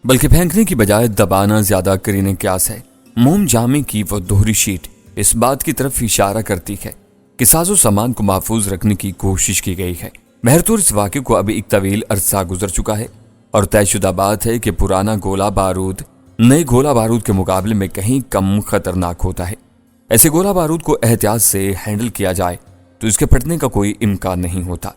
بلکہ پھینکنے کی بجائے دبانا زیادہ قرین قیاس ہے۔ موم جامے کی وہ دوہری شیٹ اس بات کی طرف اشارہ کرتی ہے کہ ساز و سامان کو محفوظ رکھنے کی کوشش کی گئی ہے۔ بہرطور اس واقعے کو ابھی ایک طویل عرصہ گزر چکا ہے اور طے شدہ بات ہے کہ پرانا گولہ بارود نئے گولہ بارود کے مقابلے میں کہیں کم خطرناک ہوتا ہے۔ ایسے گولہ بارود کو احتیاط سے ہینڈل کیا جائے تو اس کے پھٹنے کا کوئی امکان نہیں ہوتا۔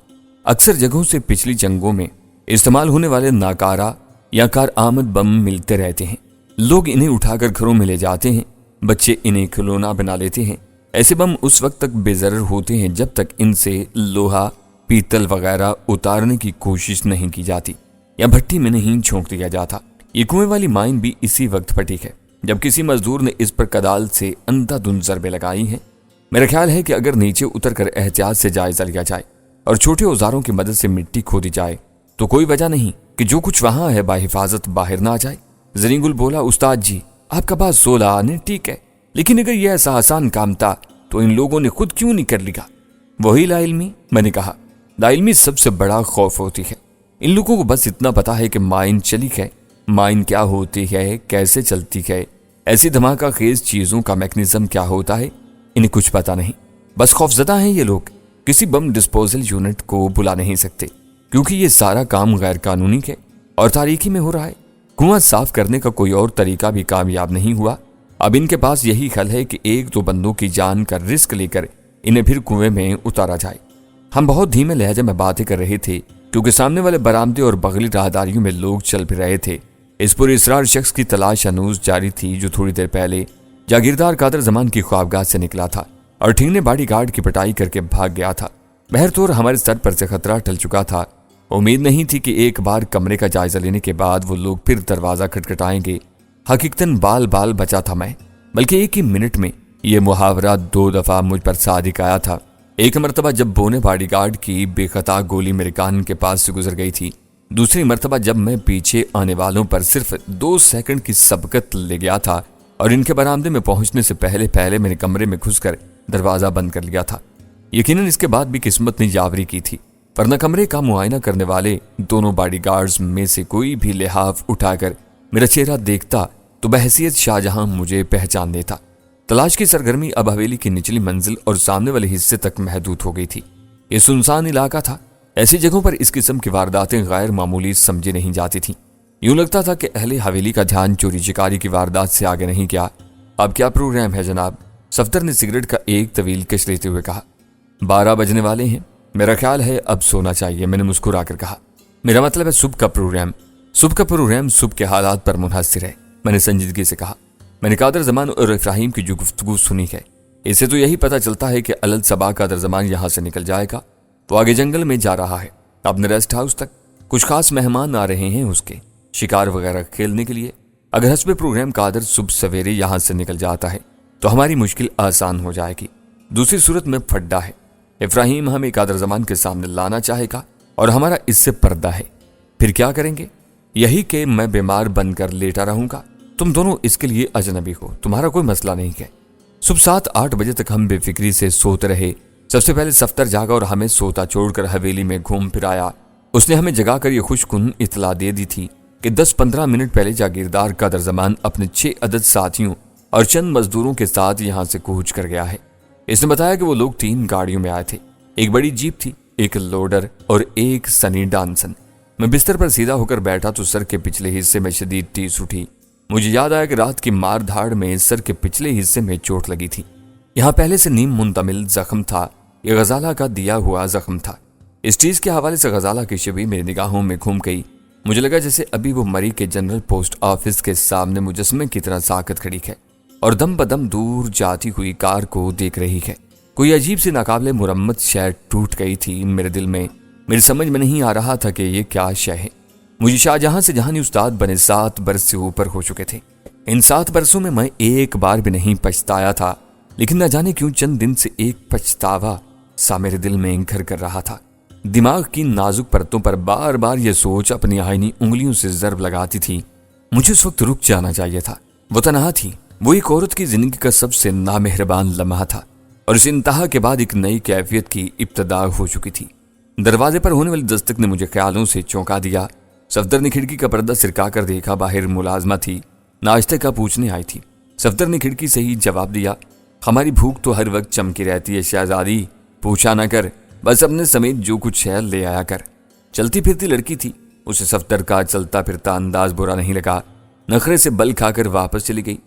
اکثر جگہوں سے پچھلی جنگوں میں استعمال ہونے والے ناکارہ یا کارآمد بم ملتے رہتے ہیں۔ لوگ انہیں اٹھا کر گھروں میں لے جاتے ہیں، بچے انہیں کھلونا بنا لیتے ہیں۔ ایسے بم اس وقت تک بے ضرر ہوتے ہیں جب تک ان سے لوہا، پیتل وغیرہ اتارنے کی کوشش نہیں کی جاتی یا بھٹی میں نہیں جھونک دیا جاتا۔ یہ کنویں والی مائن بھی اسی وقت پھٹی ہے جب کسی مزدور نے اس پر کدال سے اندھا دھند ضربیں لگائی ہیں۔ میرا خیال ہے کہ اگر نیچے اتر کر احتیاط سے جائزہ لیا جائے اور چھوٹے اوزاروں کی مدد سے مٹی کھودی جائے تو کوئی وجہ نہیں کہ جو کچھ وہاں ہے بحفاظت باہر نہ آ جائے۔ زرین گل بولا، استاد جی آپ کا بات 16 آنے ٹھیک ہے، لیکن اگر یہ ایسا آسان کام تھا تو ان لوگوں نے خود کیوں نہیں کر لیا؟ وہی لا علمی، میں نے کہا، لا علمی سب سے بڑا خوف ہوتی ہے۔ ان لوگوں کو بس اتنا پتا ہے کہ مائن چلی ہے، مائن کیا ہوتی ہے، کیسے چلتی ہے، ایسی دھماکہ خیز چیزوں کا میکنزم کیا ہوتا ہے، انہیں کچھ پتا نہیں۔ بس خوفزدہ ہیں یہ لوگ، کسی بم ڈسپوزل یونٹ کو بلا نہیں سکتے کیونکہ یہ سارا کام غیر قانونی ہے اور تاریکی میں ہو رہا ہے۔ کنواں صاف کرنے کا کوئی اور طریقہ بھی کامیاب نہیں ہوا۔ اب ان کے پاس یہی حل ہے کہ ایک دو بندوں کی جان کا رسک لے کر انہیں پھر کنویں میں اتارا جائے۔ ہم بہت دھیمے لہجے میں باتیں کر رہے تھے کیونکہ سامنے والے برآمدے اور بغلی راہداریوں میں لوگ چل پھر رہے تھے۔ اس پر اسرار شخص کی تلاش ہنوز جاری تھی جو تھوڑی دیر پہلے جاگیردار قادر زمان کی خوابگاہ سے نکلا تھا اور ٹھیک باڈی گارڈ کی پٹائی کر کے بھاگ گیا تھا۔ بہرطور ہمارے سر پر سے خطرہ ٹل چکا تھا۔ امید نہیں تھی کہ ایک بار کمرے کا جائزہ لینے کے بعد وہ لوگ پھر دروازہ کھٹکھٹائیں گے۔ حقیقتاً بال بچا تھا میں، بلکہ ایک ہی منٹ میں یہ محاورہ 2 دفعہ مجھ پر صادق آیا تھا۔ ایک مرتبہ جب بونے باڈی گارڈ کی بے خطا گولی میرے کان کے پاس سے گزر گئی تھی، دوسری مرتبہ جب میں پیچھے آنے والوں پر صرف 2 سیکنڈ کی سبقت لے گیا تھا اور ان کے برآمدے میں پہنچنے سے پہلے میرے کمرے میں گھس کر دروازہ بند کر لیا تھا۔ یقیناً اس کے بعد بھی قسمت نے یاوری کی تھی، ورنہ کمرے کا معائنہ کرنے والے دونوں باڈی گارڈز میں سے کوئی بھی لحاف اٹھا کر میرا چہرہ دیکھتا تو بحیثیت شاہجہاں مجھے پہچان لیتا۔ تلاش کی سرگرمی اب حویلی کی نچلی منزل اور سامنے والے حصے تک محدود ہو گئی تھی۔ یہ سنسان علاقہ تھا، ایسی جگہوں پر اس قسم کی وارداتیں غیر معمولی سمجھی نہیں جاتی تھیں۔ یوں لگتا تھا کہ اہل حویلی کا دھیان چوری چکاری کی واردات سے آگے نہیں کیا۔ اب کیا پروگرام ہے جناب؟ صفدر نے سگریٹ کا ایک طویل کش لیتے ہوئے کہا۔ 12 بجنے والے ہیں، میرا خیال ہے اب سونا چاہیے، میں نے مسکرا کر کہا۔ میرا مطلب ہے صبح کا پروگرام صبح کے حالات پر منحصر ہے، میں نے سنجیدگی سے کہا۔ میں نے قادر زمان اور ابراہیم کی جو گفتگو سنی ہے اس سے تو یہی پتہ چلتا ہے کہ الل صبح قادر زمان یہاں سے نکل جائے گا، وہ آگے جنگل میں جا رہا ہے اپنے ریسٹ ہاؤس تک۔ کچھ خاص مہمان آ رہے ہیں اس کے، شکار وغیرہ کھیلنے کے لیے۔ اگر حسب پروگرام قادر صبح سویرے یہاں سے نکل جاتا ہے تو ہماری مشکل آسان ہو جائے گی، دوسری صورت میں پھڈا ہے۔ ابراہیم ہمیں قادر زمان کے سامنے لانا چاہے گا اور ہمارا اس سے پردہ ہے۔ پھر کیا کریں گے؟ یہی کہ میں بیمار بن کر لیٹا رہوں گا، تم دونوں اس کے لیے اجنبی ہو، تمہارا کوئی مسئلہ نہیں ہے۔ صبح 7-8 بجے تک ہم بے فکری سے سوتے رہے۔ سب سے پہلے صفدر جاگا اور ہمیں سوتا چھوڑ کر حویلی میں گھوم پھر آیا۔ اس نے ہمیں جگا کر یہ خوش کن اطلاع دے دی تھی کہ 10-15 منٹ پہلے جاگیردار قادر زمان اپنے 6 عدد ساتھیوں اور چند مزدوروں کے ساتھ یہاں سے کوچ کر گیا ہے۔ اس نے بتایا کہ وہ لوگ 3 گاڑیوں میں آئے تھے، ایک بڑی جیپ تھی، ایک لوڈر اور ایک سنی ڈانسن۔ میں بستر پر سیدھا ہو کر بیٹھا تو سر کے پچھلے حصے میں شدید ٹیس اٹھی۔ مجھے یاد آیا کہ رات کی مار دھاڑ میں سر کے پچھلے حصے میں چوٹ لگی تھی۔ یہاں پہلے سے نیم منتمل زخم تھا، یہ غزالہ کا دیا ہوا زخم تھا۔ اس چیز کے حوالے سے غزالہ کی شبیہ میری نگاہوں میں گھوم گئی۔ مجھے لگا جیسے ابھی وہ مری کے جنرل پوسٹ آفس کے سامنے مجسمے کی طرح ساکت کھڑی ہے اور دم بدم دور جاتی ہوئی کار کو دیکھ رہی ہے۔ کوئی عجیب سی ناقابل مرمت شے ٹوٹ گئی تھی میرے دل میں۔ میری سمجھ میں نہیں آ رہا تھا کہ یہ کیا شے ہے۔ مجھے شاہجہاں سے جہانی استاد بنے 7 برس سے اوپر ہو چکے تھے۔ ان 7 برسوں میں ایک بار بھی نہیں پچھتایا تھا، لیکن نہ جانے کیوں چند دن سے ایک پچھتاوا سا میرے دل میں گھر کر رہا تھا۔ دماغ کی نازک پرتوں پر بار بار یہ سوچ اپنی آئینی انگلیوں سے ضرب لگاتی تھی، مجھے اس وقت رک جانا چاہیے تھا۔ وہ تنہا تھی، وہ ایک عورت کی زندگی کا سب سے نامہربان لمحہ تھا، اور اس انتہا کے بعد ایک نئی کیفیت کی ابتدا ہو چکی تھی۔ دروازے پر ہونے والی دستک نے مجھے خیالوں سے چونکا دیا۔ صفدر نے کھڑکی کا پردہ سرکا کر دیکھا، باہر ملازمہ تھی، ناشتے کا پوچھنے آئی تھی۔ صفدر نے کھڑکی سے ہی جواب دیا، ہماری بھوک تو ہر وقت چمکی رہتی ہے شہزادی، پوچھا نہ کر، بس اپنے سمیت جو کچھ ہے لے آیا کر۔ چلتی پھرتی لڑکی تھی، اسے صفدر کا چلتا پھرتا انداز برا نہیں لگا، نخرے سے بل کھا کر واپس چلی گئی۔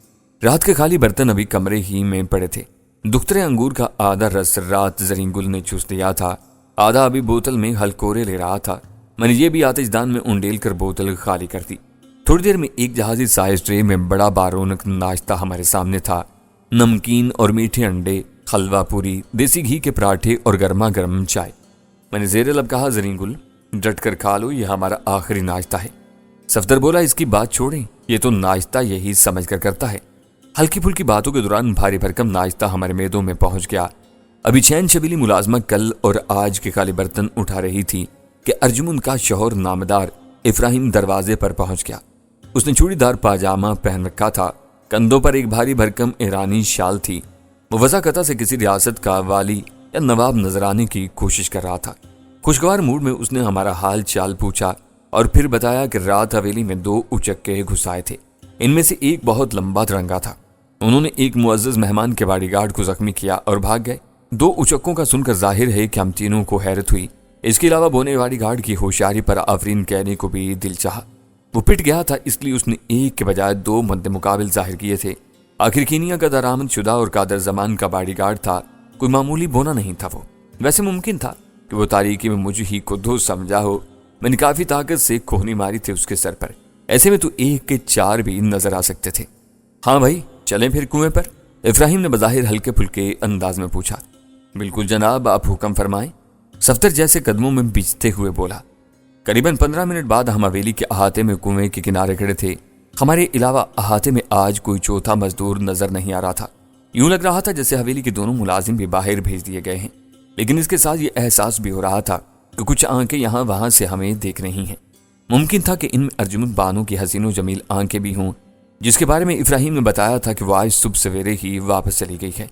رات کے خالی برتن ابھی کمرے ہی میں پڑے تھے۔ دخترے انگور کا آدھا رس رات زرین گل نے چوس دیا تھا، آدھا ابھی بوتل میں ہلکورے لے رہا تھا۔ میں نے یہ بھی آتش دان میں انڈیل کر بوتل خالی کر دی۔ تھوڑی دیر میں ایک جہازی سائز ٹرے میں بڑا بارونق ناشتہ ہمارے سامنے تھا، نمکین اور میٹھے انڈے، حلوہ پوری، دیسی گھی کے پراٹھے اور گرما گرم چائے۔ میں نے زیر لب کہا، زرین گل ڈٹ کر کھا لو، یہ ہمارا آخری ناشتہ ہے۔ صفدر بولا، اس کی بات چھوڑیں، یہ تو ناشتہ یہی سمجھ کر کرتا ہے۔ ہلکی پھلکی باتوں کے دوران بھاری بھرکم ناشتہ ہمارے میدوں میں پہنچ گیا۔ ابھی چین چبیلی ملازمہ کل اور آج کے خالی برتن اٹھا رہی تھی کہ ارجمن کا شوہر نامدار افراہیم دروازے پر پہنچ گیا۔ اس نے چوڑی دار پاجامہ پہن رکھا تھا، کندھوں پر ایک بھاری بھرکم ایرانی شال تھی۔ وہ وضاحت سے کسی ریاست کا والی یا نواب نظر آنے کی کوشش کر رہا تھا۔ خوشگوار موڈ میں اس نے ہمارا حال چال پوچھا اور پھر بتایا کہ رات حویلی میں 2 اچکے گھسائے تھے، ان میں سے ایک بہت لمبا ترنگا تھا۔ انہوں نے ایک معزز مہمان کے باڈی گارڈ کو زخمی کیا اور بھاگ گئے۔ 2 اچکوں کا سن کر ظاہر ہے کہ ہم تینوں کو حیرت ہوئی۔ اس کے علاوہ بونے باڈی گارڈ کی ہوشیاری پر آفرین کہنے کو بھی دل چاہا۔ وہ پٹ گیا تھا، اس لیے اس نے ایک کے بجائے 2 مد مقابل ظاہر کیے تھے۔ آخر کینیا کا درآمد شدہ اور قادر زمان کا باڈی گارڈ تھا، کوئی معمولی بونا نہیں تھا۔ وہ ویسے ممکن تھا کہ وہ تاریکی میں مجھ ہی کو دو سمجھا ہو۔ میں نے کافی طاقت سے کھونی ماری تھی اس کے سر پر، ایسے میں تو 1 کے 4 بھی نظر آ سکتے تھے۔ ہاں بھائی چلیں پھر کنویں پر؟ افراہیم نے بظاہر ہلکے پھلکے انداز میں پوچھا۔ بالکل جناب، آپ حکم فرمائیں، صفدر جیسے قدموں میں بیچتے ہوئے بولا۔ قریباً 15 منٹ بعد ہم حویلی کے احاطے میں کنویں کے کنارے کھڑے تھے۔ ہمارے علاوہ احاطے میں آج کوئی چوتھا مزدور نظر نہیں آ رہا تھا۔ یوں لگ رہا تھا جیسے حویلی کے دونوں ملازم بھی باہر بھیج دیے گئے ہیں، لیکن اس کے ساتھ یہ احساس بھی ہو رہا تھا کہ کچھ آنکھیں یہاں وہاں سے ہمیں دیکھ رہی ہیں۔ ممکن تھا کہ ان میں ارجمن بانو کی حسین و جمیل آنکھیں بھی ہوں، جس کے بارے میں افراہیم نے بتایا تھا کہ وہ آج صبح سویرے ہی واپس چلی گئی ہے۔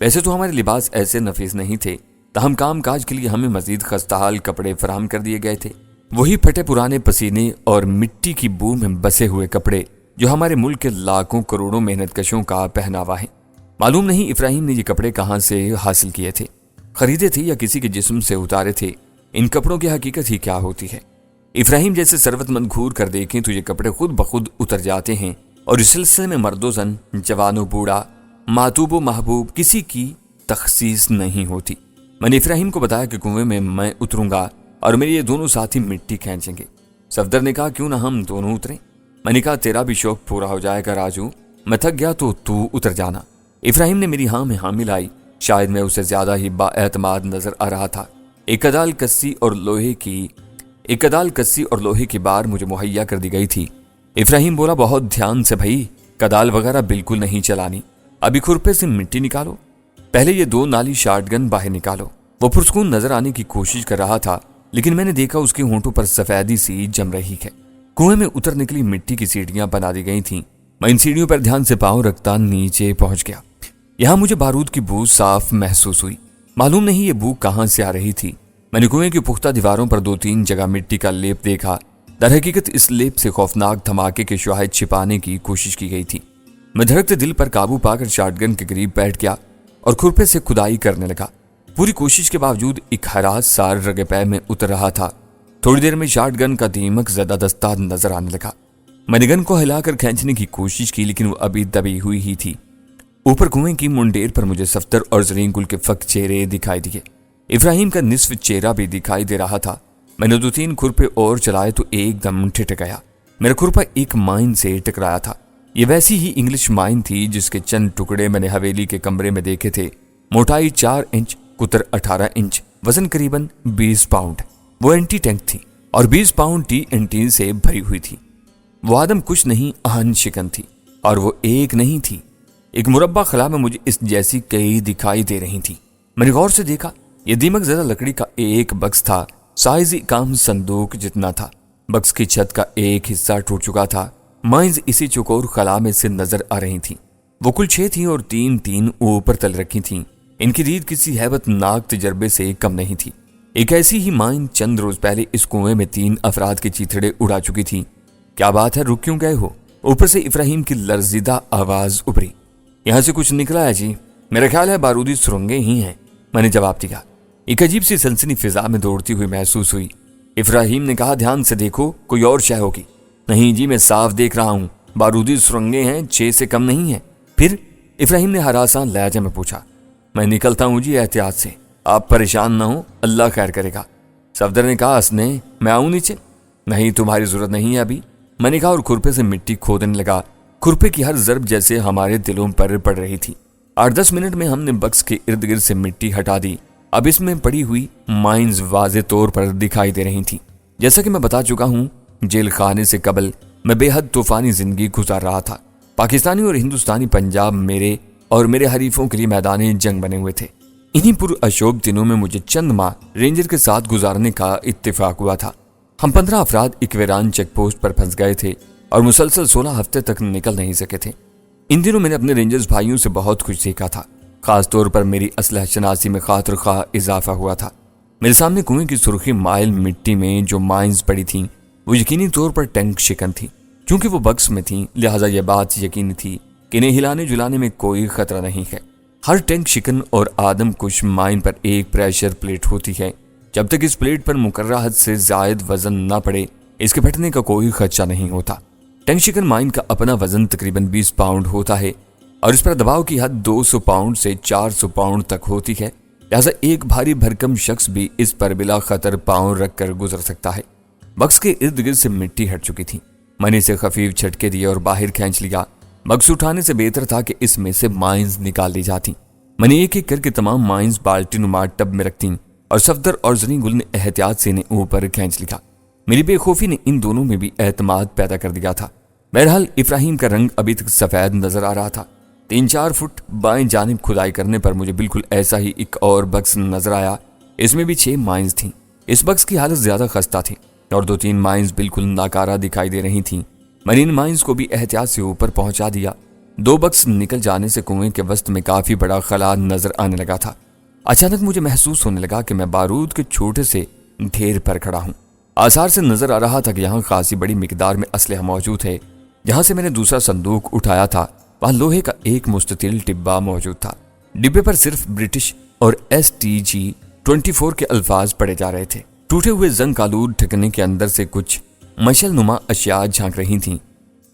ویسے تو ہمارے لباس ایسے نفیس نہیں تھے، تاہم کام کاج کے لیے ہمیں مزید خستحال کپڑے فراہم کر دیے گئے تھے۔ وہی پھٹے پرانے پسینے اور مٹی کی بو میں بسے ہوئے کپڑے جو ہمارے ملک کے لاکھوں کروڑوں محنت کشوں کا پہناوا ہے۔ معلوم نہیں افراہیم نے یہ کپڑے کہاں سے حاصل کیے تھے، خریدے تھے یا کسی کے جسم سے اتارے تھے۔ ان کپڑوں کی حقیقت ہی کیا ہوتی ہے؟ افراہیم جیسے ثروت مند گھور کر دیکھیں تو یہ کپڑے خود بخود اتر جاتے ہیں، اور اس سلسلے میں مرد و زن، جوان و بوڑھا، معتوب و محبوب کسی کی تخصیص نہیں ہوتی۔ میں نے افراہیم کو بتایا کہ کنویں میں اتروں گا اور میرے یہ دونوں ساتھی مٹی کھینچیں گے۔ صفدر نے کہا، کیوں نہ ہم دونوں اتریں؟ میں نے کہا، تیرا بھی شوق پورا ہو جائے گا راجو، میں تھک گیا تو اتر جانا۔ افراہیم نے میری ہاں میں ہاں ملائی، شاید میں اسے زیادہ ہی با اعتماد نظر آ رہا تھا۔ ایک کدال کسی اور لوہے کی بار مجھے مہیا کر دی گئی تھی۔ افراہیم بولا، بہت دھیان سے بھائی، کدال وغیرہ بالکل نہیں چلانی، ابھی کھرپے سے مٹی نکالو، پہلے یہ 2 نالی شارٹ گن باہر نکالو۔ وہ پرسکون نظر آنے کی کوشش کر رہا تھا، لیکن میں نے دیکھا اس کے ہونٹوں پر سفیدی سی جم رہی ہے۔ کنویں میں اترنے کے لیے مٹی کی سیڑھیاں بنا دی گئی تھیں۔ میں ان سیڑھیوں پر دھیان سے پاؤں رکھتا نیچے پہنچ گیا۔ یہاں مجھے بارود کی بو صاف محسوس ہوئی، معلوم نہیں یہ بو کہاں سے آ رہی تھی۔ میں نے کنویں کی پختہ دیواروں پر 2-3 جگہ مٹی کا لیپ دیکھا، در حقیقت اس لیپ سے خوفناک دھماکے کے شواہد چھپانے کی کوشش کی گئی تھی۔ میں دھڑکتے دل پر قابو پا کر شارٹ گن کے قریب بیٹھ گیا اور کھرپے سے کھدائی کرنے لگا۔ پوری کوشش کے باوجود ایک ہراس سار رگے پے میں اتر رہا تھا۔ تھوڑی دیر میں شارٹ گن کا دیمک زدہ دستہ نظر آنے لگا۔ میں نے گن کو ہلا کر کھینچنے کی کوشش کی، لیکن وہ ابھی دبی ہوئی ہی تھی۔ اوپر کنویں کی منڈیر پر مجھے صفدر اور زرین گل کے فک چہرے دکھائی دیے۔ افراہیم کا نصف چہرہ بھی دکھائی دے رہا تھا۔ میں نے 2-3 کھرپے اور چلائے تو ایک دم ٹھٹک گیا۔ میرا کھرپا ایک مائن سے ٹکرایا تھا۔ یہ ویسی ہی انگلش مائن تھی جس کے چند ٹکڑے میں نے حویلی کے کمرے میں دیکھے تھے۔ موٹائی 4 انچ، قطر 18 انچ، وزن قریباً 20 پاؤنڈ۔ وہ اینٹی ٹینک تھی اور 20 پاؤنڈ TNT سے بھری ہوئی تھی۔ وہ آدم کچھ نہیں آہن شکن تھی، اور وہ ایک نہیں تھی۔ ایک مربع خلا میں مجھے اس جیسی کئی دکھائی دے رہی تھی۔ میں نے غور سے دیکھا، یہ دیمک زدہ لکڑی کا ایک بکس تھا، سائز کام صندوق جتنا تھا۔ بکس کی چھت کا ایک حصہ ٹوٹ چکا تھا۔ مائنز اسی چوکور خلا میں سے نظر آ رہی تھیں۔ وہ کل 6 تھیں اور 3 اوپر تل رکھی تھیں۔ ان کی دید کسی ہیبت ناک تجربے سے کم نہیں تھی۔ ایک ایسی ہی مائن چند روز پہلے اس کنویں میں 3 افراد کے چیتڑے اڑا چکی تھی۔ کیا بات ہے، رک کیوں گئے ہو؟ اوپر سے ابراہیم کی لرزیدہ آواز ابھری۔ یہاں سے کچھ نکلا ہے جی، میرا خیال ہے بارودی سرنگیں ہی ہیں، میں نے جواب دیا۔ ایک عجیب سی سنسنی فضا میں دوڑتی ہوئی محسوس ہوئی۔ ابراہیم نے کہا، دھیان سے دیکھو، کوئی اور شے ہوگی۔ نہیں جی، میں صاف دیکھ رہا ہوں، بارودی سرنگیں ہیں، 6 سے کم نہیں ہیں۔ پھر ابراہیم نے ہراساں لہجے میں پوچھا۔ میں نکلتا ہوں جی، احتیاط سے، آپ پریشان نہ ہوں، اللہ خیر کرے گا۔ صفدر نے کہا، اسنے میں آؤں نیچے؟ نہیں، تمہاری ضرورت نہیں ہے ابھی، میں نے کہا اور کھرپے سے مٹی کھودنے لگا۔ کھرپے کی ہر ضرب جیسے ہمارے دلوں پر پڑ رہی تھی۔ 8-10 منٹ میں ہم نے بکس کے ارد گرد سے مٹی ہٹا دی۔ اب اس میں پڑی ہوئی مائنز واضح طور پر دکھائی دے رہی تھی۔ جیسا کہ میں بتا چکا ہوں، جیل خانے سے قبل میں بے حد طوفانی زندگی گزار رہا تھا۔ پاکستانی اور ہندوستانی پنجاب میرے اور میرے حریفوں کے لیے میدان جنگ بنے ہوئے تھے۔ انہی پراشوب دنوں میں مجھے چند ماہ رینجر کے ساتھ گزارنے کا اتفاق ہوا تھا۔ ہم 15 افراد اکویران چیک پوسٹ پر پھنس گئے تھے اور مسلسل 16 ہفتے تک نکل نہیں سکے تھے۔ ان دنوں میں نے اپنے رینجرز بھائیوں سے بہت کچھ سیکھا تھا، خاص طور پر میری اسلحہ شناسی میں خاطر خواہ اضافہ ہوا تھا۔ میرے سامنے کنویں کی سرخی مائل مٹی میں جو مائنز پڑی تھیں وہ یقینی طور پر ٹینک شکن تھی۔ چونکہ وہ بکس میں تھیں لہٰذا یہ بات یقینی تھی کہ انہیں ہلانے جلانے میں کوئی خطرہ نہیں ہے۔ ہر ٹینک شکن اور آدم کش مائن پر ایک پریشر پلیٹ ہوتی ہے۔ جب تک اس پلیٹ پر مقررہ حد سے زائد وزن نہ پڑے اس کے پھٹنے کا کوئی خدشہ نہیں ہوتا۔ ٹینک شکن مائن کا اپنا وزن تقریباً 20 پاؤنڈ ہوتا ہے اور اس پر دباؤ کی حد 200 پاؤنڈ سے 400 پاؤنڈ تک ہوتی ہے، لہذا ایک بھاری بھرکم شخص بھی اس پر بلا خطر پاؤں رکھ کر گزر سکتا ہے۔ بکس کے ارد گرد سے مٹی ہٹ چکی تھی، میں نے اسے خفیف جھٹکے دیے اور باہر کھینچ لیا۔ بکس اٹھانے سے بہتر تھا کہ اس میں سے مائنز نکال دی جاتی۔ میں نے ایک ایک کر کے تمام مائنز بالٹی نما ٹب میں رکھتی اور صفدر اور زرین گل نے احتیاط سے انہیں اوپر کھینچ لیا۔ میری بے خوفی نے ان دونوں میں بھی اعتماد پیدا کر دیا تھا۔ بہرحال ابراہیم کا رنگ ابھی تک سفید نظر آ رہا تھا۔ 3-4 فٹ بائیں جانب کھدائی کرنے پر مجھے بالکل ایسا ہی ایک اور بکس نظر آیا، اس میں بھی 6 مائنز تھیں۔ اس بکس کی حالت زیادہ خستہ تھی اور 2-3 مائنز بالکل ناکارہ دکھائی دے رہی تھیں۔ میں نے ان مائنز کو بھی احتیاط سے اوپر پہنچا دیا۔ 2 بکس نکل جانے سے کنویں کے وسط میں کافی بڑا خلا نظر آنے لگا تھا۔ اچانک مجھے محسوس ہونے لگا کہ میں بارود کے چھوٹے سے ڈھیر پر کھڑا ہوں۔ آثار سے نظر آ رہا تھا کہ یہاں خاصی بڑی مقدار میں اسلحہ موجود ہے۔ جہاں سے میں نے دوسرا صندوق اٹھایا تھا وہاں لوہے کا ایک مستطیل ڈبہ موجود تھا۔ ڈبے پر صرف برٹش اور STG-24 کے الفاظ پڑے جا رہے تھے۔ ٹوٹے ہوئے زنگ آلود ڈھکنے کے اندر سے کچھ مشل نما اشیاء جھانک رہی تھیں۔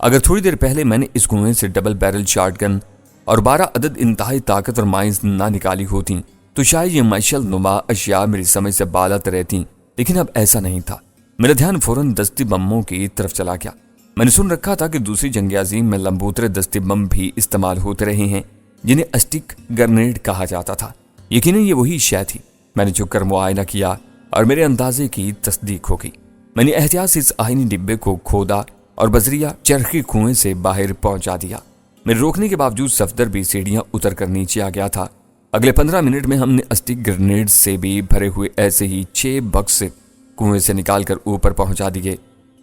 اگر تھوڑی دیر پہلے میں نے اس کنویں سے ڈبل بیرل شاٹ گن اور 12 عدد انتہائی طاقتور مائنز نہ نکالی ہوتی تو شاید یہ مشل نما اشیاء میری سمجھ سے بالات رہتی، لیکن اب ایسا نہیں تھا۔ میرا دھیان فوراً دستی بموں کی طرف چلا گیا۔ میں نے سن رکھا تھا کہ دوسری جنگ عظیم میں لمبوترے دستی بم بھی استعمال ہوتے رہے ہیں جنہیں اسٹک گرنیڈ کہا جاتا تھا۔ یقیناً یہ وہی شے تھی۔ میں نے جھک کر معائنہ کیا اور میرے اندازے کی تصدیق ہو گئی۔ میں نے احتیاط سے اس آہنی ڈبے کو کھودا اور بذریعہ چرخی کنویں سے باہر پہنچا دیا۔ میرے روکنے کے باوجود صفدر بھی سیڑھیاں اتر کر نیچے آ گیا تھا۔ اگلے 15 منٹ میں ہم نے اسٹک گرنیڈ سے بھی بھرے ہوئے ایسے ہی 6 بکس کنویں سے نکال کر اوپر پہنچا دیے۔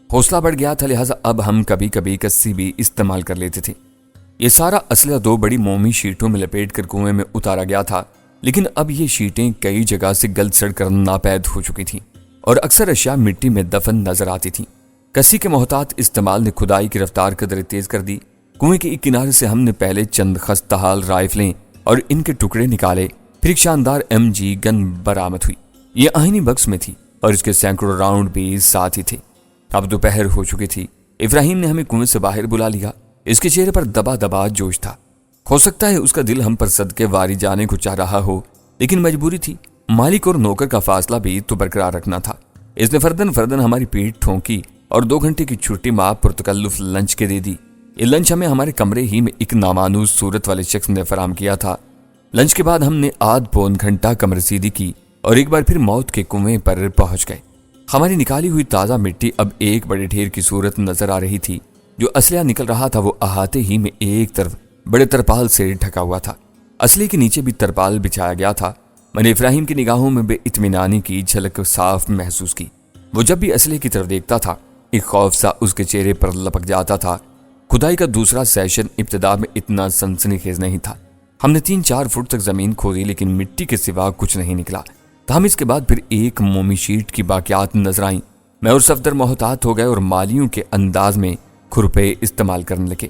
حوصلہ بڑھ گیا تھا لہٰذا اب ہم کبھی کبھی کسی بھی استعمال کر لیتے تھے۔ یہ سارا اسلحہ 2 بڑی مومی شیٹوں میں لپیٹ کر کنویں میں اتارا گیا تھا، لیکن اب یہ شیٹیں کئی جگہ سے گل سڑ کر ناپید ہو چکی تھیں اور اکثر اشیاء مٹی میں دفن نظر آتی تھیں۔ کسی کے محتاط استعمال نے کھدائی کی رفتار قدرے تیز کر دی۔ کنویں کے ایک کنارے سے ہم نے پہلے چند خستہ حال رائفلیں اور ان کے ٹکڑے نکالے، پھر ایک شاندار MG گن برآمد ہوئی۔ یہ آہنی بکس میں تھی اور اس کے سینکڑوں راؤنڈ بھی ساتھ ہی تھے۔ اب دوپہر ہو چکی تھی۔ ابراہیم نے ہمیں کنویں سے باہر بلا لیا۔ اس کے چہرے پر دبا دبا جوش تھا۔ ہو سکتا ہے اس کا دل ہم پر صدقے واری جانے کو چاہ رہا ہو، لیکن مجبوری تھی۔ مالک اور نوکر کا فاصلہ بھی تو برقرار رکھنا تھا۔ اس نے فردن ہماری پیٹھ ٹھونکی اور 2 گھنٹے کی چھٹی ماں پرتکلف لنچ کے دے دی۔ یہ لنچ ہمیں ہمارے کمرے ہی میں ایک نامانوس صورت والے شخص نے فراہم کیا تھا۔ لنچ کے بعد ہم نے آدھ پون گھنٹہ کم رسیدی کی اور ایک بار پھر موت کے کنویں پر پہنچ گئے۔ ہماری نکالی ہوئی تازہ مٹی اب ایک بڑے ڈھیر کی صورت نظر آ رہی تھی۔ جو اسلحہ نکل رہا تھا وہ احاطے ہی میں ایک طرف بڑے ترپال سے ڈھکا ہوا تھا۔ اسلحے کے نیچے بھی ترپال بچھایا گیا تھا۔ میں نے ابراہیم کی نگاہوں میں بے اطمینانی کی جھلک صاف محسوس کی۔ وہ جب بھی اسلحے کی طرف دیکھتا تھا ایک خوف سا اس کے چہرے پر لپک جاتا تھا۔ کھدائی کا دوسرا سیشن ابتدا میں اتنا سنسنی خیز نہیں تھا۔ ہم نے 3-4 فٹ تک زمین کھودی لیکن مٹی کے سوا کچھ نہیں نکلا۔ تاہم اس کے بعد پھر ایک مومی شیٹ کی باقیات نظر آئیں۔ میں اور صفدر محتاط ہو گئے اور مالیوں کے انداز میں کھرپے استعمال کرنے لگے۔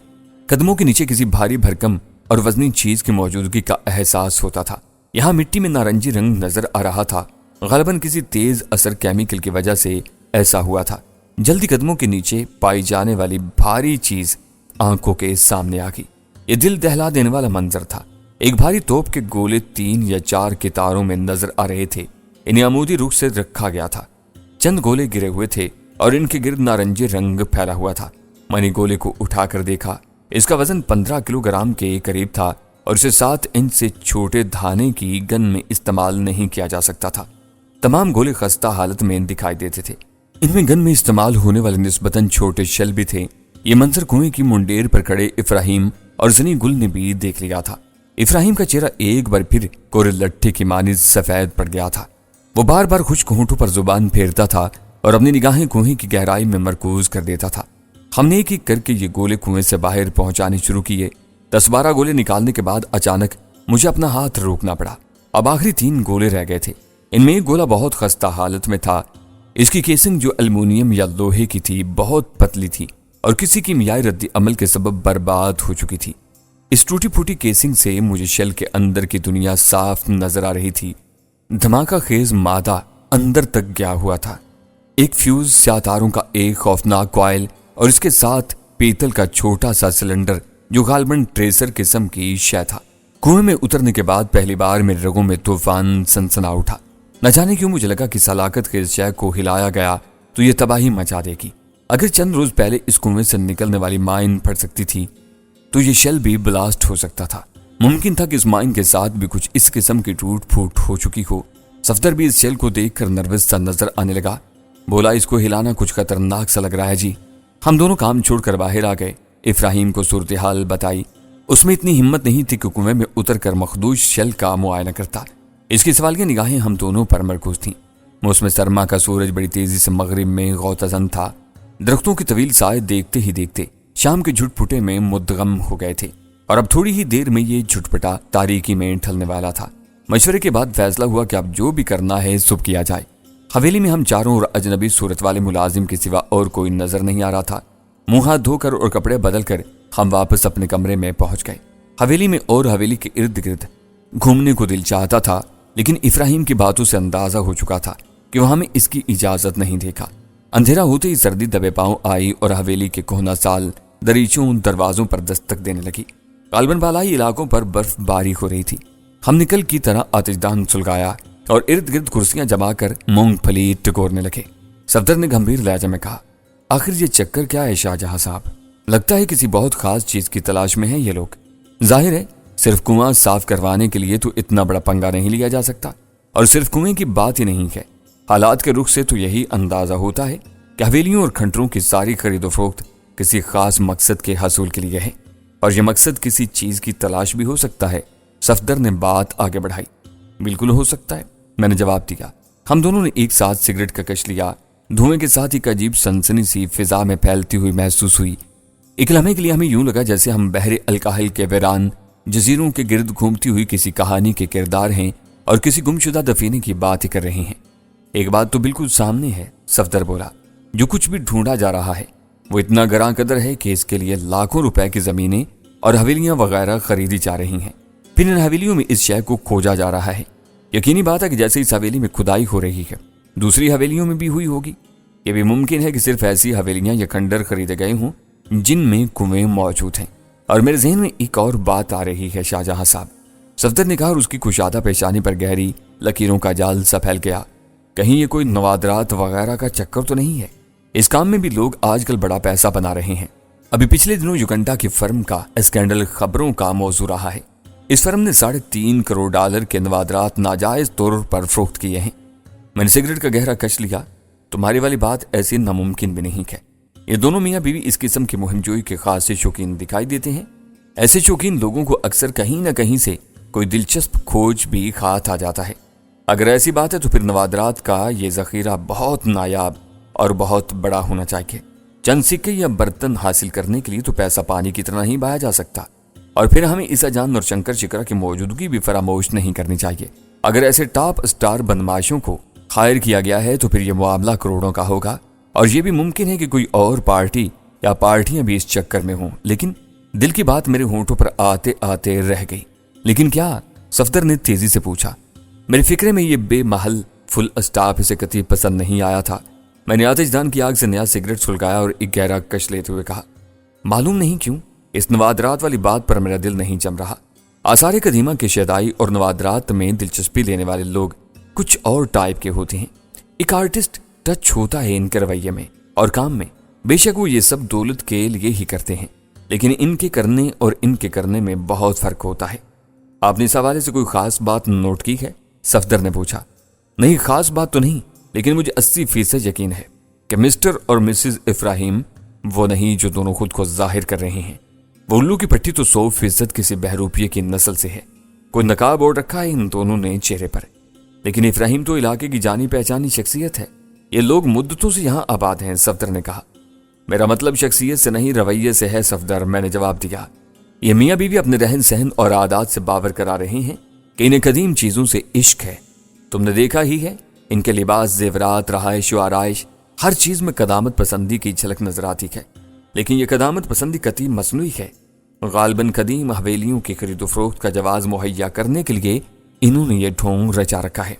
قدموں کے نیچے کسی بھاری بھرکم اور وزنی چیز کی موجودگی کا احساس ہوتا تھا۔ یہاں مٹی میں نارنجی رنگ نظر آ رہا تھا، غالباً کسی تیز اثر کیمیکل کی وجہ سے ایسا ہوا تھا۔ جلدی قدموں کے نیچے پائی جانے والی بھاری چیز آنکھوں کے سامنے آ گئی۔ یہ دل دہلا دینے والا منظر تھا۔ ایک بھاری توپ کے گولے 3 یا 4 کتاروں میں نظر آ رہے تھے۔ انہیں عمودی رخ سے رکھا گیا تھا۔ چند گولے گرے ہوئے تھے اور ان کے گرد نارنجی رنگ پھیلا ہوا تھا۔ میں نے گولے کو اٹھا کر دیکھا۔ اس کا وزن 15 کلو گرام کے قریب تھا اور اسے 7 انچ سے چھوٹے دھانے کی گن میں استعمال نہیں کیا جا سکتا تھا۔ تمام گولے خستہ حالت میں دکھائی دیتے تھے۔ ان میں گن میں استعمال ہونے والے نسبتاً چھوٹے شیل بھی تھے۔ یہ منظر کنویں کی منڈیر پر کھڑے افراہیم اور زنی گل نے بھی دیکھ لیا تھا۔ افراہیم کا چہرہ ایک بار پھر کورے لٹھے کی مانند سفید پڑ گیا تھا۔ وہ بار بار خشک ہونٹوں پر زبان پھیرتا تھا اور اپنی نگاہیں کنویں کی گہرائی میں مرکوز کر دیتا تھا۔ ہم نے ایک ایک کر کے یہ گولے کنویں سے باہر پہنچانے شروع کیے۔ 10-12 گولے نکالنے کے بعد اچانک مجھے اپنا ہاتھ روکنا پڑا۔ اب آخری 3 گولے رہ گئے تھے۔ ان میں ایک گولا بہت خستہ حالت میں تھا۔ اس کی کیسنگ جو الومینیم یا لوہے کی تھی بہت پتلی تھی اور کسی کیمیائی رد عمل کے سبب برباد ہو چکی تھی۔ اس ٹوٹی پھوٹی کیسنگ سے مجھے شیل کے اندر کی دنیا صاف نظر آ رہی تھی۔ دھماکہ خیز مادہ اندر تک گیا ہوا تھا۔ ایک فیوز، سیاتاروں کا ایک خوفناک کوائل اور اس کے ساتھ پیتل کا چھوٹا سا سلنڈر جو غالباً ٹریسر قسم کی شے تھا۔ کنویں میں اترنے کے بعد پہلی بار میرے رگوں میں طوفان سنسنا اٹھا۔ نہ جانے کیوں مجھے لگا کہ سلاکت خیز شے کو ہلایا گیا تو یہ تباہی مچا دے گی۔ اگر چند روز پہلے اس کنویں سے نکلنے والی مائن پھٹ سکتی تھی تو یہ شیل بھی بلاسٹ ہو سکتا تھا۔ ممکن تھا کہ اس مائن کے ساتھ بھی کچھ اس قسم کی ٹوٹ پھوٹ ہو چکی ہو۔ صفدر بھی اس شیل کو دیکھ کر نروس سا نظر آنے لگا۔ بولا، اس کو ہلانا کچھ خطرناک سا لگ رہا ہے جی۔ ہم دونوں کام چھوڑ کر باہر آ گئے۔ افراہیم کو صورتحال بتائی۔ اس میں اتنی ہمت نہیں تھی کہ کنویں میں اتر کر مخدوش شیل کا معائنہ کرتا۔ اس کی سوالیہ نگاہیں ہم دونوں پر مرکوز تھیں۔ موسم سرما کا سورج بڑی تیزی سے مغرب میں غوطہ تھا۔ درختوں کے طویل سائے دیکھتے ہی دیکھتے شام کے جھٹ پھٹے میں مدغم ہو گئے تھے اور اب تھوڑی ہی دیر میں یہ جھٹپٹا تاریکی میں ڈھلنے والا تھا۔ مشورے کے بعد فیصلہ ہوا کہ اب جو بھی کرنا ہے سب کیا جائے۔ حویلی میں ہم چاروں اور اجنبی صورت والے ملازم کے سوا اور کوئی نظر نہیں آ رہا تھا۔ منہ ہاتھ دھو کر اور کپڑے بدل کر ہم واپس اپنے کمرے میں پہنچ گئے۔ حویلی میں اور حویلی کے ارد گرد گھومنے کو دل چاہتا تھا، لیکن افراہیم کی باتوں سے اندازہ ہو چکا تھا کہ وہ ہمیں اس کی اجازت نہیں دے گا۔ اندھیرا ہوتے ہی سردی دبے پاؤں آئی اور حویلی کے کوہنا سال دریچوں دروازوں پر دستک دینے لگی۔ غالباً بالائی علاقوں پر برف باری ہو رہی تھی۔ ہم نکل کی طرح آتش دان سلگایا اور ارد گرد کرسیاں جما کر مونگ پھلی ٹکورنے لگے۔ صفدر نے گمبھیر لہجے میں کہا، آخر یہ چکر کیا ہے شاہجہاں صاحب؟ لگتا ہے کسی بہت خاص چیز کی تلاش میں ہے یہ لوگ۔ ظاہر ہے صرف کنواں صاف کروانے کے لیے تو اتنا بڑا پنگا نہیں لیا جا سکتا، اور صرف کنویں کی بات ہی نہیں ہے۔ حالات کے رخ سے تو یہی اندازہ ہوتا ہے کہ حویلیوں اور کھنڈروں کی ساری خرید و فروخت کسی خاص مقصد کے حصول کے لیے ہے، اور یہ مقصد کسی چیز کی تلاش بھی ہو سکتا ہے۔ صفدر نے بات آگے بڑھائی۔ بالکل ہو سکتا ہے، میں نے جواب دیا۔ ہم دونوں نے ایک ساتھ سگریٹ کا کش لیا۔ دھوئیں کے ساتھ ایک عجیب سنسنی سی فضا میں پھیلتی ہوئی محسوس ہوئی۔ ایک لمحے کے لیے ہمیں یوں لگا جیسے ہم بحر الکاہل کے ویران جزیروں کے گرد گھومتی ہوئی کسی کہانی کے کردار ہیں اور کسی گمشدہ دفینے کی بات ہی کر رہے ہیں۔ ایک بات تو بالکل سامنے ہے، صفدر بولا، جو کچھ بھی ڈھونڈا جا رہا ہے وہ اتنا گراں قدر ہے کہ اس کے لیے لاکھوں روپے کی زمینیں اور حویلیاں وغیرہ خریدی جا رہی ہیں۔ پھر ان حویلیوں میں اس شے کو کھوجا جا رہا ہے۔ یقینی بات ہے کہ جیسے اس حویلی میں کھدائی ہو رہی ہے، دوسری حویلیوں میں بھی ہوئی ہوگی۔ یہ بھی ممکن ہے کہ صرف ایسی حویلیاں یا کھنڈر خریدے گئے ہوں جن میں کنویں موجود ہیں۔ اور میرے ذہن میں ایک اور بات آ رہی ہے شاہجہاں صاحب، صفدر نے کہا، اور اس کی کشادہ پیشانی پر گہری لکیروں کا جال سا پھیل گیا۔ کہیں یہ کوئی نوادرات وغیرہ کا چکر تو نہیں ہے؟ اس کام میں بھی لوگ آج کل بڑا پیسہ بنا رہے ہیں۔ ابھی پچھلے دنوں یوگنڈا کی فرم کا اسکینڈل خبروں کا موضوع رہا ہے۔ اس فرم نے $3.5 کروڑ کے نوادرات ناجائز طور پر فروخت کیے ہیں۔ میں نے سگریٹ کا گہرا کش لیا۔ تمہاری والی بات ایسی ناممکن بھی نہیں ہے۔ یہ دونوں میاں بیوی اس قسم کی مہم جوئی کے خاصے شوقین دکھائی دیتے ہیں۔ ایسے شوقین لوگوں کو اکثر کہیں نہ کہیں سے کوئی دلچسپ کھوج بھی ہاتھ آ جاتا ہے۔ اگر ایسی بات ہے تو پھر نوادرات کا یہ ذخیرہ بہت نایاب اور بہت بڑا ہونا چاہیے۔ چند سکے یا برتن حاصل کرنے کے لیے تو پیسہ پانی کی طرح نہیں بہایا جا سکتا، اور پھر ہمیں عیسیٰ جان اور شنکر شکرا کی موجودگی بھی فراموش نہیں کرنی چاہیے۔ اگر ایسے ٹاپ اسٹار بدماشوں کو ہائر کیا گیا ہے تو پھر یہ معاملہ کروڑوں کا ہوگا، اور یہ بھی ممکن ہے کہ کوئی اور پارٹی یا پارٹیاں بھی اس چکر میں ہوں۔ لیکن دل کی بات میرے ہونٹوں پر آتے آتے رہ گئی۔ لیکن کیا؟ صفدر نے تیزی سے پوچھا۔ میرے فکرے میں یہ بے محل فل اسٹاپ اسے کتنی پسند نہیں آیا تھا۔ میں نے آتش دان کی آگ سے نیا سگریٹ سلگایا اور ایک گہرا کش لیتے ہوئے کہا، معلوم نہیں کیوں اس نوادرات والی بات پر میرا دل نہیں جم رہا۔ آثار قدیمہ کے شیدائی اور نوادرات میں دلچسپی لینے والے لوگ کچھ اور ٹائپ کے ہوتے ہیں۔ ایک آرٹسٹ ٹچ ہوتا ہے ان کے رویے میں اور کام میں۔ بے شک وہ یہ سب دولت کے لیے ہی کرتے ہیں، لیکن ان کے کرنے اور ان کے کرنے میں بہت فرق ہوتا ہے۔ آپ نے اس حوالے سے کوئی خاص بات نوٹ کی ہے؟ صفدر نے پوچھا۔ نہیں، خاص بات تو نہیں، لیکن مجھے 80% یقین ہے کہ مسٹر اور مسز ابراہیم وہ نہیں جو دونوں خود کو ظاہر کر رہے ہیں۔ وہ الو کی پٹی تو 100% کسی بہروپیے کی نسل سے ہے۔ کوئی نقاب اوڑھ رکھا ہے ان دونوں نے چہرے پر، لیکن ابراہیم تو علاقے کی جانی پہچانی شخصیت ہے۔ یہ لوگ مدتوں سے یہاں آباد ہیں، صفدر نے کہا۔ میرا مطلب شخصیت سے نہیں، رویے سے ہے صفدر، میں نے جواب دیا۔ یہ میاں بیوی اپنے رہن سہن اور عادات سے باور کرا رہے ہیں کہ انہیں قدیم چیزوں سے عشق ہے۔ تم نے دیکھا ہی ہے، ان کے لباس، زیورات، رہائش و آرائش، ہر چیز میں قدامت پسندی کی جھلک نظر آتی ہے۔ لیکن یہ قدامت پسندی قطعی مصنوعی ہے۔ غالباً قدیم حویلیوں کی خرید و فروخت کا جواز مہیا کرنے کے لیے انہوں نے یہ ڈھونگ رچا رکھا ہے۔